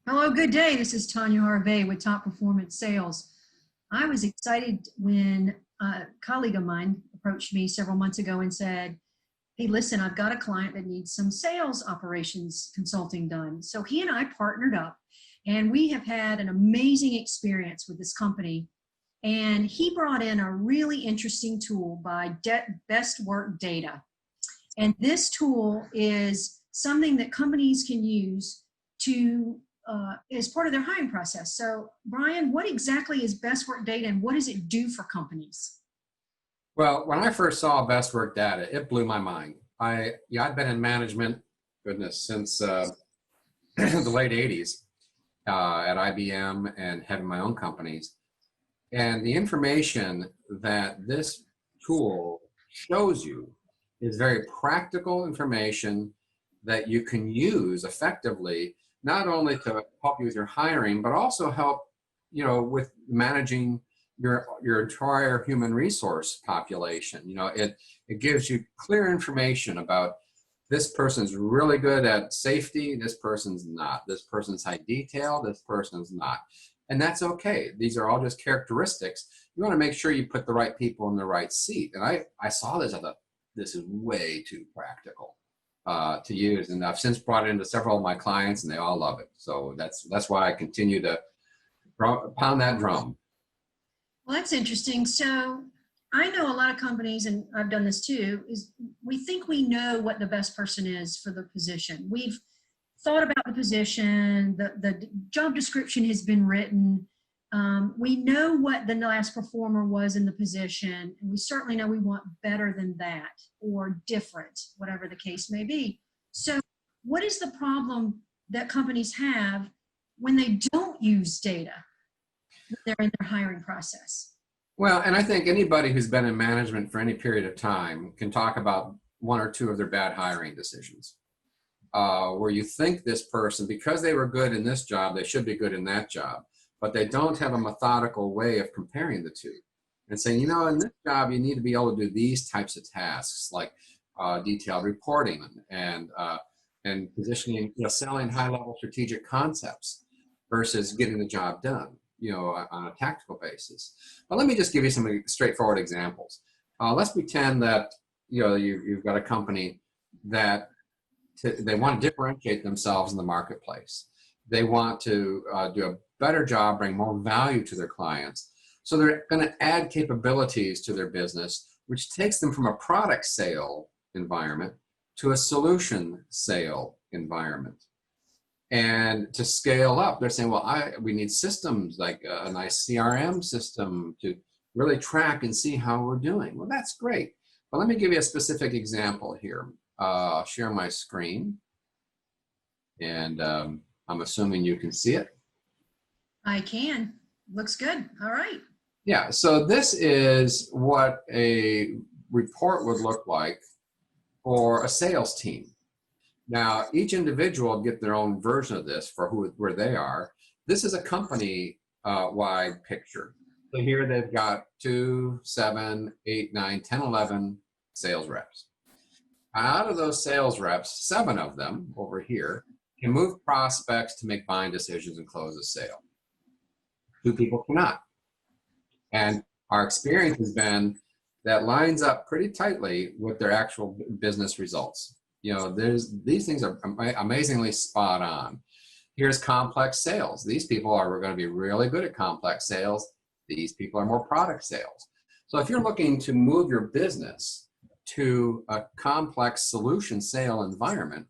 Hello, good day. This is Tanya Harvey with Top Performance Sales. I was excited when a colleague of mine approached me several months ago and said, "Hey, listen, I've got a client that needs some sales operations consulting done." So he and I partnered up, and we have had an amazing experience with this company. And he brought in a really interesting tool by Best Work Data. And this tool is something that companies can use to as part of their hiring process. So, Brian, what exactly is Best Work Data and what does it do for companies? Well, when I first saw best work data, it blew my mind. I'd been in management, goodness, since the late 80s at IBM and having my own companies. And the information that this tool shows you is very practical information that you can use effectively, not only to help you with your hiring, but also help, with managing your entire human resource population. It gives you clear information about this person's really good at safety, this person's not, this person's high detail, this person's not. And that's okay. These are all just characteristics. You want to make sure you put the right people in the right seat. And I saw this, I thought, this is way too practical to use. And I've since brought it into several of my clients and they all love it. So that's why I continue to pound that drum. Well, that's interesting. So, I know a lot of companies, and I've done this too, is we think we know what the best person is for the position. We've thought about the position, the job description has been written. We know what the last performer was in the position, and we certainly know we want better than that or different, whatever the case may be. So, what is the problem that companies have when they don't use data when they're in their hiring process? Well, and I think anybody who's been in management for any period of time can talk about one or two of their bad hiring decisions. Where you think this person, because they were good in this job, they should be good in that job, but they don't have a methodical way of comparing the two and saying, in this job, you need to be able to do these types of tasks like detailed reporting and positioning, selling high-level strategic concepts versus getting the job done, on a tactical basis. But let me just give you some straightforward examples. Let's pretend that, you've got a company that they want to differentiate themselves in the marketplace. They want to do a better job, bring more value to their clients. So they're going to add capabilities to their business, which takes them from a product sale environment to a solution sale environment. And to scale up, they're saying, well, we need systems like a nice CRM system to really track and see how we're doing. Well, that's great. But let me give you a specific example here. I'll share my screen, and I'm assuming you can see it. I can. Looks good. All right. Yeah, so this is what a report would look like for a sales team. Now, each individual will get their own version of this for where they are. This is a company-wide picture. So here they've got 2, 7, 8, 9, 10, 11 sales reps. Out of those sales reps, 7 of them over here can move prospects to make buying decisions and close a sale. 2 people cannot. And our experience has been that lines up pretty tightly with their actual business results. These things are amazingly spot on. Here's complex sales. These people are going to be really good at complex sales. These people are more product sales. So if you're looking to move your business to a complex solution sale environment,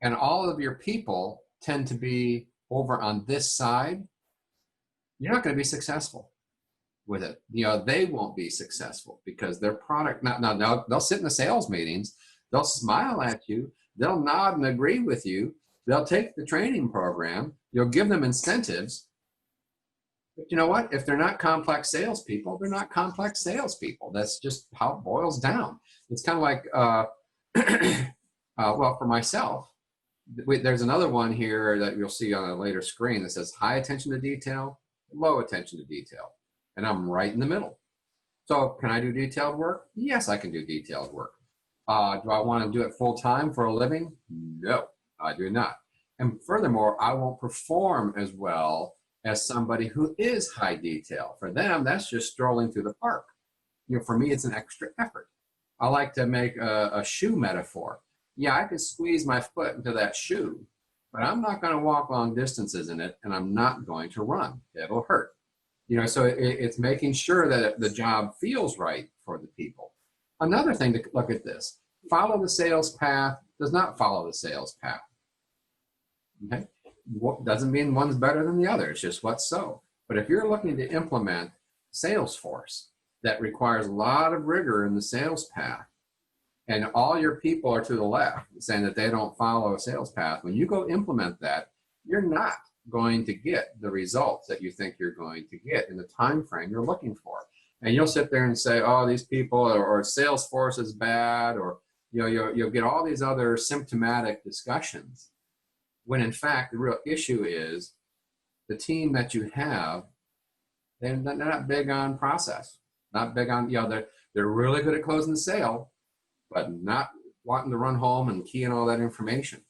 and all of your people tend to be over on this side, you're not going to be successful with it. They won't be successful because their product, now they'll sit in the sales meetings, they'll smile at you, they'll nod and agree with you, they'll take the training program, you'll give them incentives. But you know what? If they're not complex salespeople, they're not complex salespeople. That's just how it boils down. It's kind of like, well, for myself, there's another one here that you'll see on a later screen that says high attention to detail, low attention to detail. And I'm right in the middle. So can I do detailed work? Yes, I can do detailed work. Do I want to do it full time for a living? No, I do not. And furthermore, I won't perform as well as somebody who is high detail. For them, that's just strolling through the park. For me, it's an extra effort. I like to make a shoe metaphor. Yeah, I could squeeze my foot into that shoe, but I'm not going to walk long distances in it, and I'm not going to run. It'll hurt. So it's making sure that the job feels right for the people. Another thing to look at this: follow the sales path does not follow the sales path. Okay, doesn't mean one's better than the other. It's just what's so. But if you're looking to implement Salesforce that requires a lot of rigor in the sales path, and all your people are to the left saying that they don't follow a sales path, when you go implement that, you're not going to get the results that you think you're going to get in the time frame you're looking for. And you'll sit there and say, oh, these people, or Salesforce is bad, or you'll get all these other symptomatic discussions, when in fact the real issue is the team that you have, they're not big on process, not big on, they're really good at closing the sale, but not wanting to run home and key in all that information.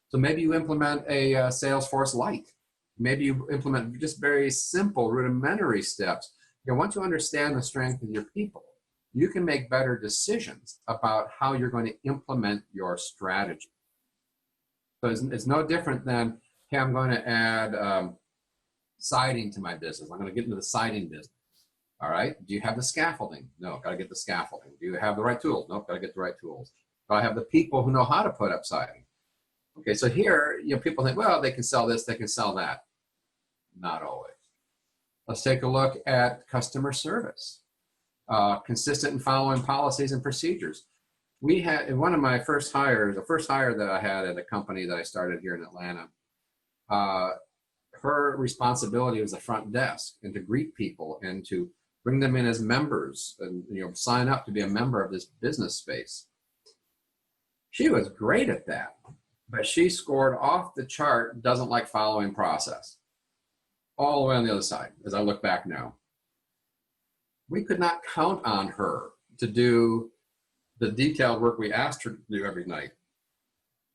So maybe you implement a Salesforce Lite. Maybe you implement just very simple rudimentary steps. Once you understand the strength of your people, you can make better decisions about how you're going to implement your strategy. So it's no different than, hey, I'm going to add siding to my business. I'm going to get into the siding business. All right. Do you have the scaffolding? No, got to get the scaffolding. Do you have the right tools? Nope, got to get the right tools. Do I have the people who know how to put up siding? Okay, so here, people think, well, they can sell this, they can sell that. Not always. Let's take a look at customer service. Consistent in following policies and procedures. We had, in one of my first hires, the first hire that I had at a company that I started here in Atlanta, her responsibility was the front desk and to greet people and to bring them in as members and sign up to be a member of this business space. She was great at that, but she scored off the chart, doesn't like following process. All the way on the other side, as I look back now. We could not count on her to do the detailed work we asked her to do every night.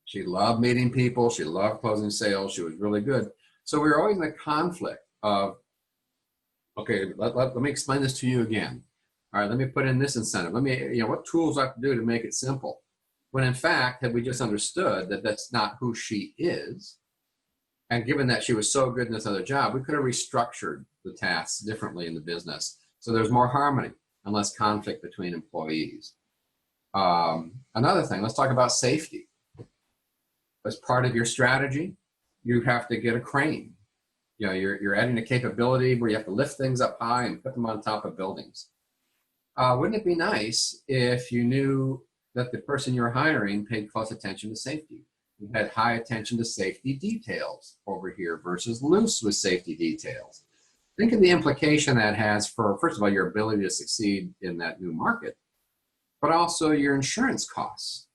She loved meeting people. She loved closing sales. She was really good. So we were always in a conflict of, okay, let me explain this to you again. All right, let me put in this incentive. Let me, what tools do I have to do to make it simple? When in fact, had we just understood that that's not who she is, and given that she was so good in this other job, we could have restructured the tasks differently in the business so there's more harmony and less conflict between employees. Another thing, let's talk about safety. As part of your strategy, you have to get a crane. You're adding a capability where you have to lift things up high and put them on top of buildings. Wouldn't it be nice if you knew that the person you're hiring paid close attention to safety? You had high attention to safety details over here versus loose with safety details. Think of the implication that has for, first of all, your ability to succeed in that new market, but also your insurance costs.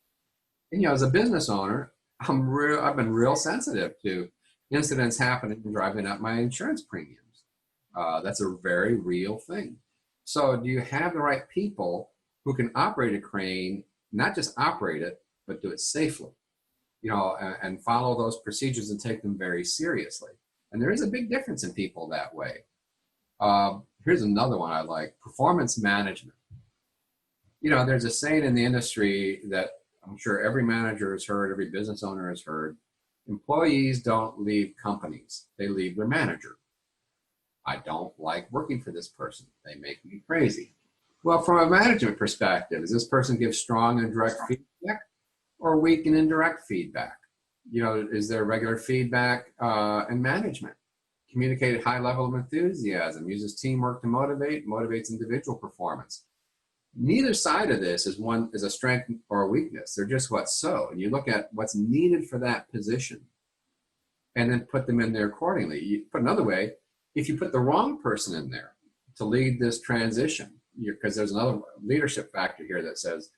And as a business owner, I've been real sensitive to incidents happening and driving up my insurance premiums. That's a very real thing. So do you have the right people who can operate a crane, not just operate it, but do it safely? And follow those procedures and take them very seriously. And there is a big difference in people that way. Here's another one I like: performance management. There's a saying in the industry that I'm sure every manager has heard, every business owner has heard: employees don't leave companies, they leave their manager. I don't like working for this person. They make me crazy. Well, from a management perspective, does this person give strong and direct feedback or weak and indirect feedback? Is there regular feedback and management? Communicate at high level of enthusiasm, uses teamwork to motivates individual performance. Neither side of this is a strength or a weakness. They're just what's so. And you look at what's needed for that position and then put them in there accordingly. You put another way, if you put the wrong person in there to lead this transition, because there's another leadership factor here that says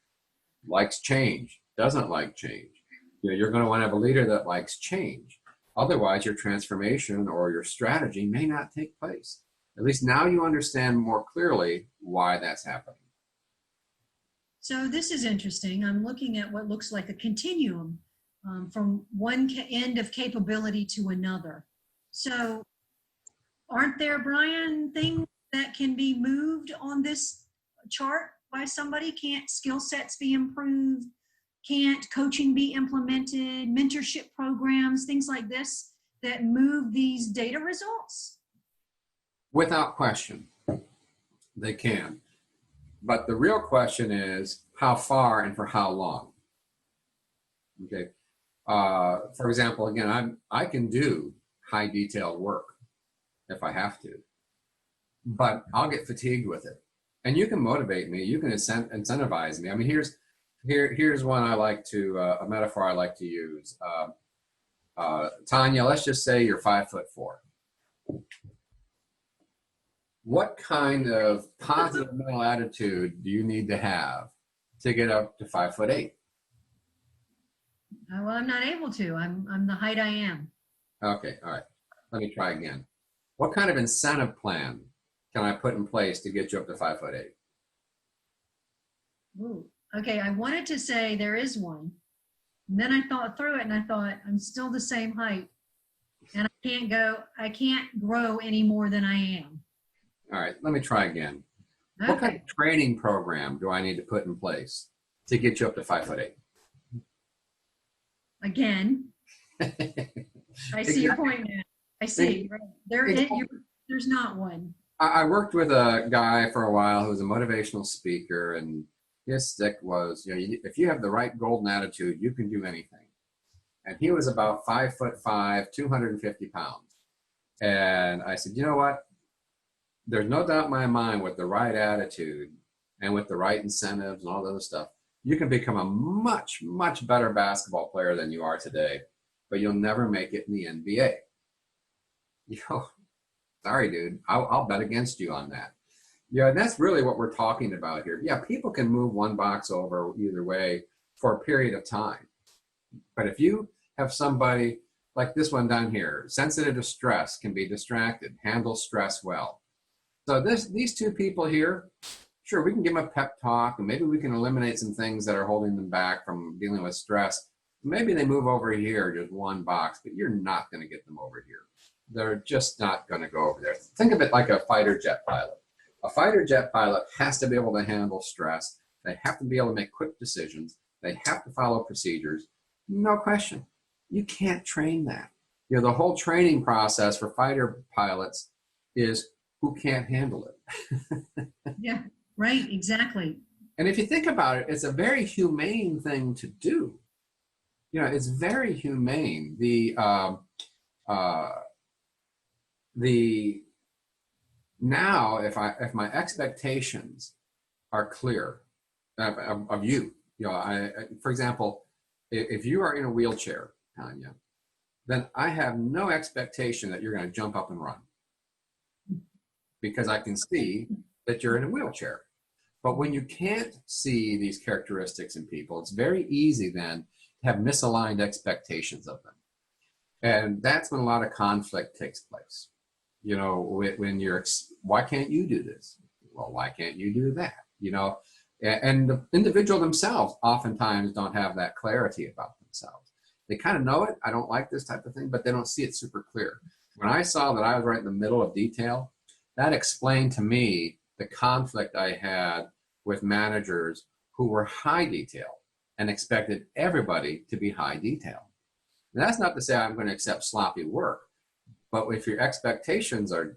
likes change, doesn't like change. You're going to want to have a leader that likes change. Otherwise, your transformation or your strategy may not take place. At least now you understand more clearly why that's happening. So this is interesting. I'm looking at what looks like a continuum from one end of capability to another. So aren't there, Brian, things that can be moved on this chart by somebody? Can't skill sets be improved? Can't coaching be implemented? Mentorship programs, things like this that move these data results? Without question, they can. But the real question is how far and for how long? Okay. For example, again, I can do high detailed work if I have to, but I'll get fatigued with it. And you can motivate me. You can incentivize me. I mean, here's one I like to a metaphor I like to use. Tanya, let's just say you're 5'4". What kind of positive mental attitude do you need to have to get up to 5'8"? Well, I'm not able to. I'm the height I am. Okay, all right. Let me try again. What kind of incentive plan can I put in place to get you up to 5'8"? Ooh. Okay, I wanted to say there is one. And then I thought through it and I thought I'm still the same height. And I can't grow any more than I am. All right, let me try again. Okay. What kind of training program do I need to put in place to get you up to 5'8"? Again, I see your point now. I see. There's not one. I worked with a guy for a while who was a motivational speaker, and his stick was, if you have the right golden attitude, you can do anything. And he was about 5'5", 250 pounds. And I said, you know what? There's no doubt in my mind with the right attitude and with the right incentives and all the other stuff, you can become a much, much better basketball player than you are today, but you'll never make it in the NBA. Sorry, dude, I'll bet against you on that. Yeah, and that's really what we're talking about here. Yeah, people can move one box over either way for a period of time. But if you have somebody like this one down here, sensitive to stress, can be distracted, handle stress well. So these two people here, sure, we can give them a pep talk, and maybe we can eliminate some things that are holding them back from dealing with stress. Maybe they move over here, just one box, but you're not going to get them over here. They're just not going to go over there. Think of it like a fighter jet pilot. A fighter jet pilot has to be able to handle stress. They have to be able to make quick decisions. They have to follow procedures. No question. You can't train that. The whole training process for fighter pilots is who can't handle it. Yeah, right, exactly. And if you think about it, it's a very humane thing to do. It's very humane. Now, if my expectations are clear of you, for example, if you are in a wheelchair, Tanya, then I have no expectation that you're going to jump up and run, because I can see that you're in a wheelchair. But when you can't see these characteristics in people, it's very easy then to have misaligned expectations of them. And that's when a lot of conflict takes place. When why can't you do this? Well, why can't you do that? And the individual themselves oftentimes don't have that clarity about themselves. They kind of know it. I don't like this type of thing, but they don't see it super clear. When I saw that I was right in the middle of detail, that explained to me the conflict I had with managers who were high detail and expected everybody to be high detail. And that's not to say I'm going to accept sloppy work, but if your expectations are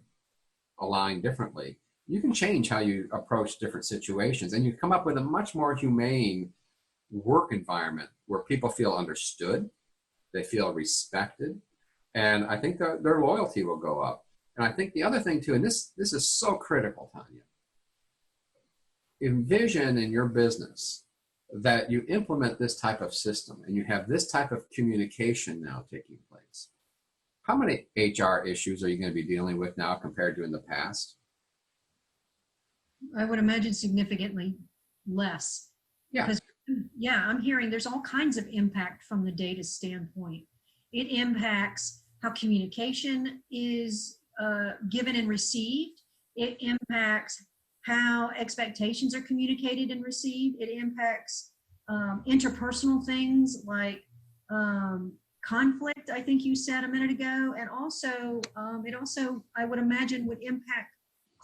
aligned differently, you can change how you approach different situations, and you come up with a much more humane work environment where people feel understood, they feel respected, and I think their loyalty will go up. And I think the other thing too, and this is so critical, Tanya, envision in your business that you implement this type of system and you have this type of communication now taking place. How many HR issues are you going to be dealing with now compared to in the past? I would imagine significantly less. Yeah. Because, yeah, I'm hearing there's all kinds of impact from the data standpoint. It impacts how communication is given and received. It impacts how expectations are communicated and received. It impacts interpersonal things like conflict, I think you said a minute ago, and also it also, I would imagine, would impact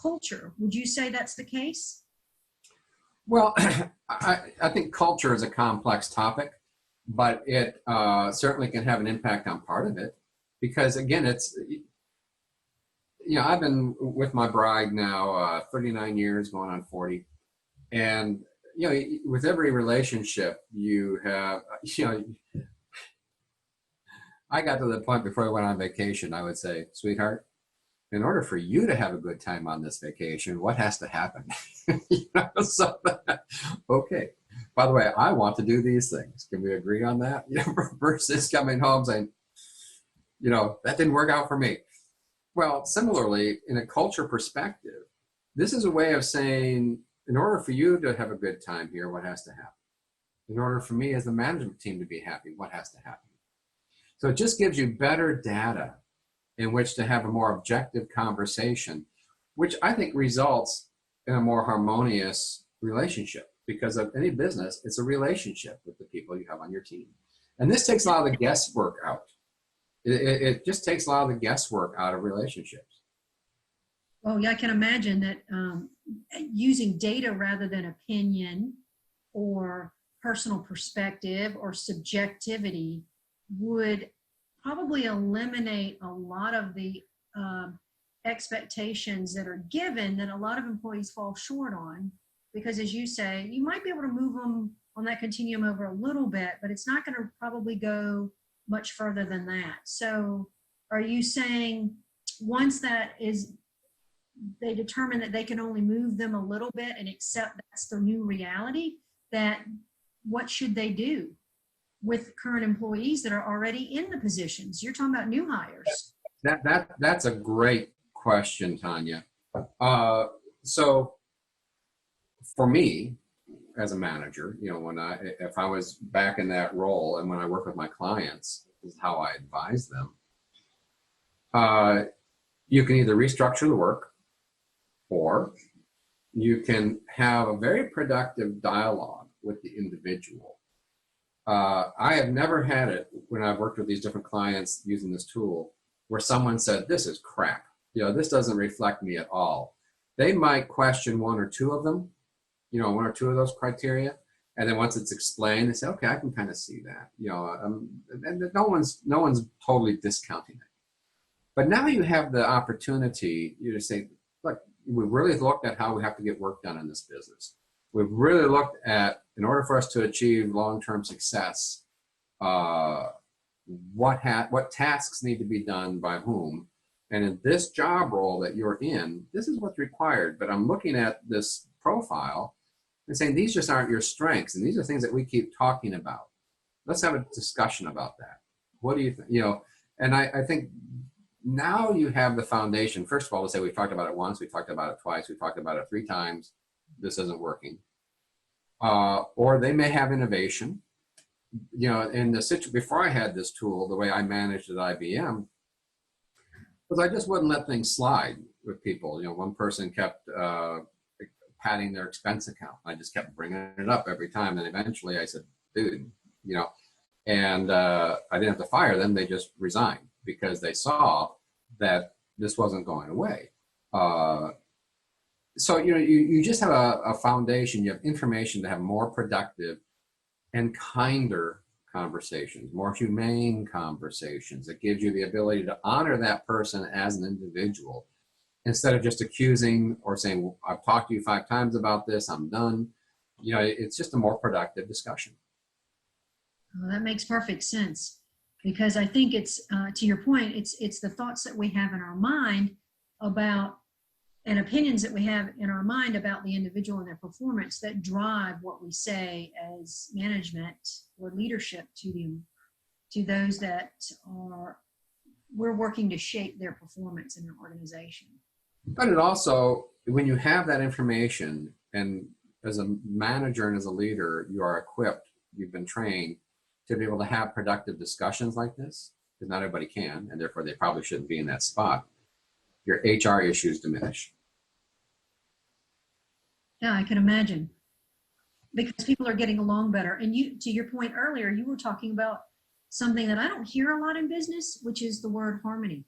culture. Would you say that's the case? Well, I think culture is a complex topic, but it certainly can have an impact on part of it because, again, it's, I've been with my bride now 39 years, going on 40. And, with every relationship you have, I got to the point before I went on vacation, I would say, sweetheart, in order for you to have a good time on this vacation, what has to happen? So okay. By the way, I want to do these things. Can we agree on that? Versus coming home saying, that didn't work out for me. Well, similarly, in a culture perspective, this is a way of saying, in order for you to have a good time here, what has to happen? In order for me as the management team to be happy, what has to happen? So it just gives you better data in which to have a more objective conversation, which I think results in a more harmonious relationship. Because of any business, it's a relationship with the people you have on your team. And this takes a lot of the guesswork out. It just takes a lot of the guesswork out of relationships. Well, yeah, I can imagine that using data rather than opinion or personal perspective or subjectivity would probably eliminate a lot of the expectations that are given that a lot of employees fall short on. Because as you say, you might be able to move them on that continuum over a little bit, but it's not going to probably go much further than that. So are you saying once that is, they determine that they can only move them a little bit and accept that's the new reality, that what should they do with current employees that are already in the positions? You're talking about new hires. That's a great question, Tanya. So for me, as a manager, if I was back in that role and when I work with my clients, this is how I advise them. You can either restructure the work or you can have a very productive dialogue with the individual. I have never had it when I've worked with these different clients using this tool where someone said, this is crap. This doesn't reflect me at all. They might question one or two of them, one or two of those criteria. And then once it's explained, they say, okay, I can kind of see that, and no one's totally discounting it. But now you have the opportunity, to say, look, we've really looked at how we have to get work done in this business. We've really looked at, in order for us to achieve long-term success, what tasks need to be done by whom. And in this job role that you're in, this is what's required. But I'm looking at this profile and saying, these just aren't your strengths. And these are things that we keep talking about. Let's have a discussion about that. What do you think? And I think now you have the foundation. First of all, to say we've talked about it once, we talked about it twice, we talked about it 3 times. This isn't working. Or they may have innovation. In the before I had this tool, the way I managed at IBM was I just wouldn't let things slide with people. One person kept padding their expense account. I just kept bringing it up every time. And eventually I said, dude, and I didn't have to fire them. They just resigned because they saw that this wasn't going away. So, you just have a foundation, you have information to have more productive and kinder conversations, more humane conversations. It gives you the ability to honor that person as an individual instead of just accusing or saying, well, I've talked to you 5 times about this, I'm done. It's just a more productive discussion. Well, that makes perfect sense because I think it's, to your point, it's the thoughts that we have in our mind about and opinions that we have in our mind about the individual and their performance that drive what we say as management or leadership to those that we're working to shape their performance in their organization. But it also, when you have that information and as a manager and as a leader, you are equipped, you've been trained to be able to have productive discussions like this, because not everybody can, and therefore they probably shouldn't be in that spot. Your HR issues diminish. Yeah, I can imagine. Because people are getting along better. And to your point earlier, you were talking about something that I don't hear a lot in business, which is the word harmony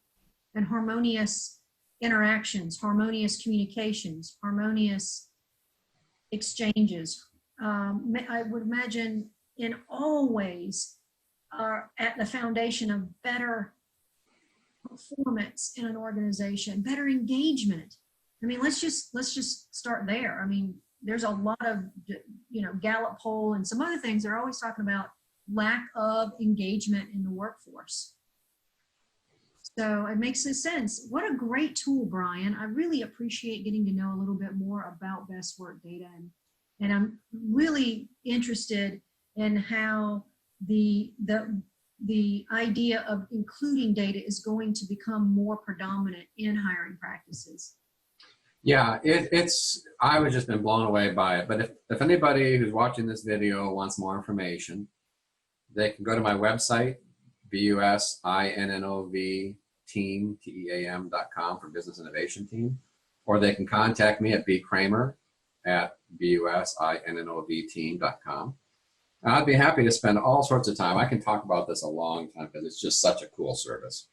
and harmonious interactions, harmonious communications, harmonious exchanges. I would imagine in all ways are at the foundation of better performance in an organization, better engagement. I mean, let's just start there. I mean, there's a lot of, Gallup poll and some other things. They're always talking about lack of engagement in the workforce. So it makes sense. What a great tool, Brian. I really appreciate getting to know a little bit more about best work data. And I'm really interested in how the idea of including data is going to become more predominant in hiring practices. Yeah, I was just been blown away by it. But if anybody who's watching this video wants more information, they can go to my website, businnov team, team.com for business innovation team, or they can contact me at bkramer@businnov team.com. I'd be happy to spend all sorts of time. I can talk about this a long time because it's just such a cool service.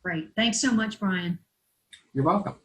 Great. Thanks so much, Brian. You're welcome.